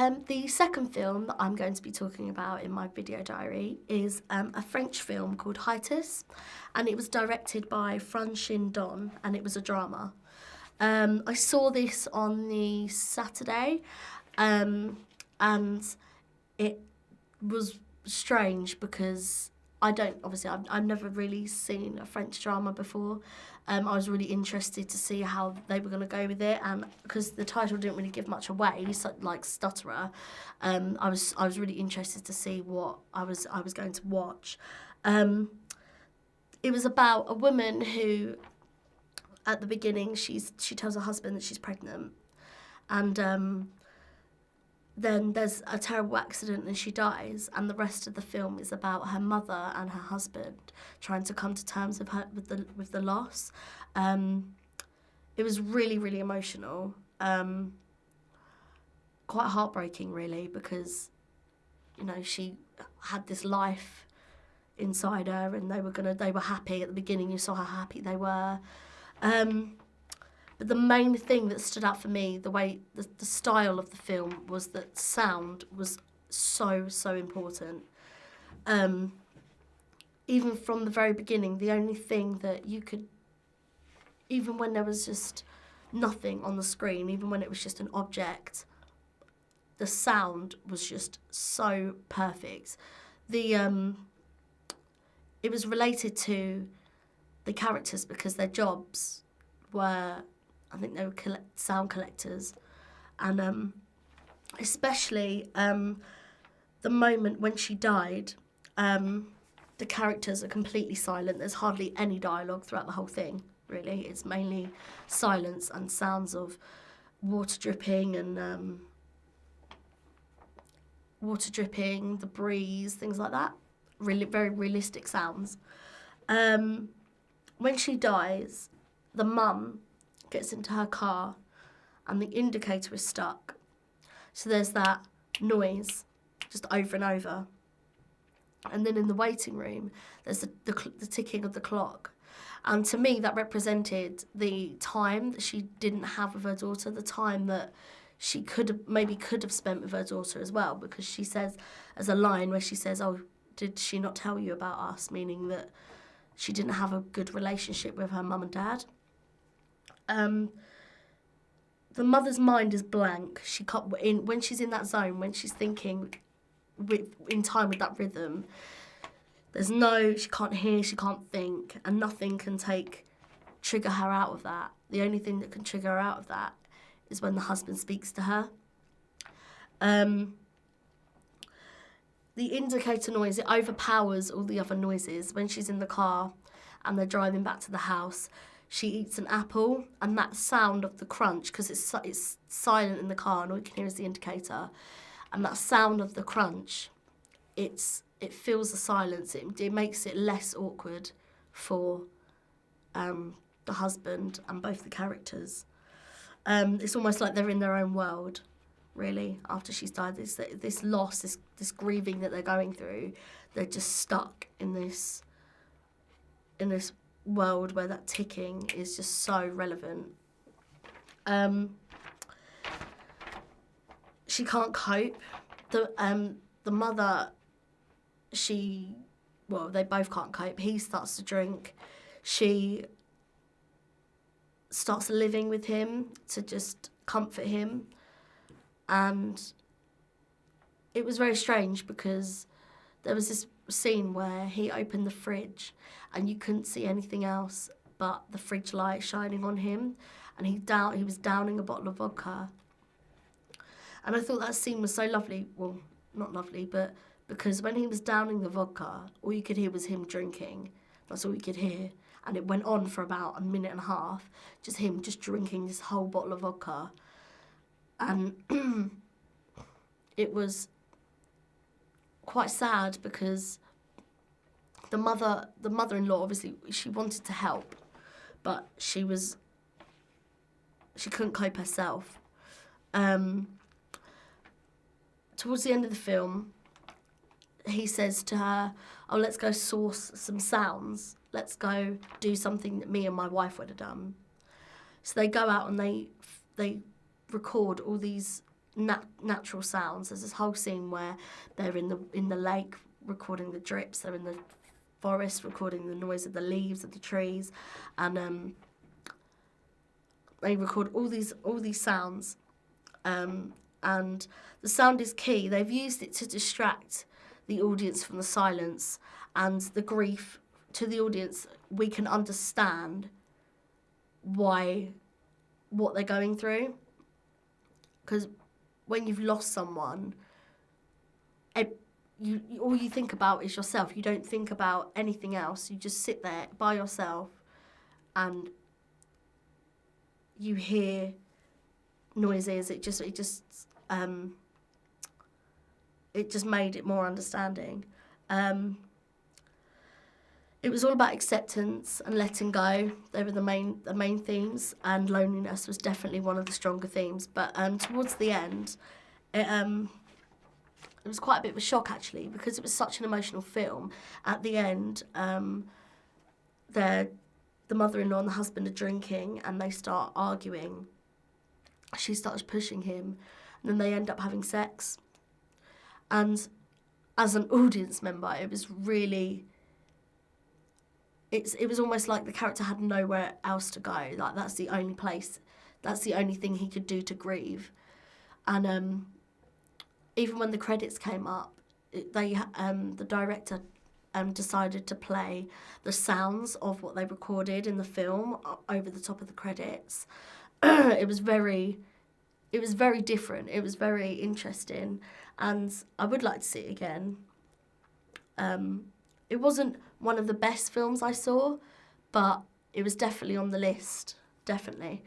The second film that I'm going to be talking about in my video diary is a French film called Haitus, and it was directed by Francine Don, and it was a drama. I saw this on the Saturday, and it was strange because I've never really seen a French drama before. I was really interested to see how they were going to go with it, and because the title didn't really give much away, so, like Stutterer, I was really interested to see what I was going to watch. It was about a woman who, at the beginning, she tells her husband that she's pregnant, and then there's a terrible accident and she dies, and the rest of the film is about her mother and her husband trying to come to terms with the loss. It was really, really emotional, quite heartbreaking really, because she had this life inside her, and they were happy at the beginning. You saw how happy they were. But the main thing that stood out for me, the style of the film, was that sound was so important. Even from the very beginning, the only thing that you could, even when there was just nothing on the screen, even when it was just an object, the sound was just so perfect. It was related to the characters because their jobs were, I think they were sound collectors, and especially the moment when she died, the characters are completely silent. There's hardly any dialogue throughout the whole thing, really. It's mainly silence and sounds of water dripping and the breeze, things like that. Really, very realistic sounds. When she dies, the mum gets into her car and the indicator is stuck. So there's that noise just over and over. And then in the waiting room, there's the ticking of the clock. And to me, that represented the time that she didn't have with her daughter, the time that she could have spent with her daughter as well, because she says, as a line where she says, "Oh, did she not tell you about us?" Meaning that she didn't have a good relationship with her mum and dad. The mother's mind is blank. She can't, when she's in that zone, when she's thinking in time with that rhythm, she can't hear, she can't think, and nothing can trigger her out of that. The only thing that can trigger her out of that is when the husband speaks to her. The indicator noise, it overpowers all the other noises. When she's in the car and they're driving back to the house, she eats an apple, and that sound of the crunch, because it's silent in the car and all you can hear is the indicator, and that sound of the crunch, it fills the silence. It makes it less awkward for the husband and both the characters. It's almost like they're in their own world, really, after she's died. This loss, this grieving that they're going through, they're just stuck in this world where that ticking is just so relevant. She can't cope. The mother, they both can't cope. He starts to drink. She starts living with him to just comfort him. And it was very strange because there was this scene where he opened the fridge and you couldn't see anything else but the fridge light shining on him, and he was downing a bottle of vodka. And I thought that scene was so lovely. Well, not lovely, but because when he was downing the vodka, all you could hear was him drinking. That's all you could hear. And it went on for about a minute and a half, just him just drinking this whole bottle of vodka. And it was quite sad because the mother-in-law, obviously, she wanted to help, but she couldn't cope herself. Towards the end of the film, he says to her, "Oh, let's go source some sounds. Let's go do something that me and my wife would have done." So they go out and they record all these natural sounds. There's this whole scene where they're in the lake recording the drips. They're in the forest recording the noise of the leaves of the trees, and they record all these sounds. And the sound is key. They've used it to distract the audience from the silence and the grief. To the audience, we can understand what they're going through. Because when you've lost someone, all you think about is yourself. You don't think about anything else. You just sit there by yourself and you hear noises. It just made it more understanding. It was all about acceptance and letting go. They were the main themes, and loneliness was definitely one of the stronger themes. But towards the end, it was quite a bit of a shock, actually, because it was such an emotional film. At the end, the mother-in-law and the husband are drinking, and they start arguing. She starts pushing him, and then they end up having sex. And as an audience member, it was really... It was almost like the character had nowhere else to go. Like, that's the only place, that's the only thing he could do to grieve. And even when the credits came up, the director decided to play the sounds of what they recorded in the film over the top of the credits. It was very different. It was very interesting, and I would like to see it again. It wasn't one of the best films I saw, but it was definitely on the list, definitely.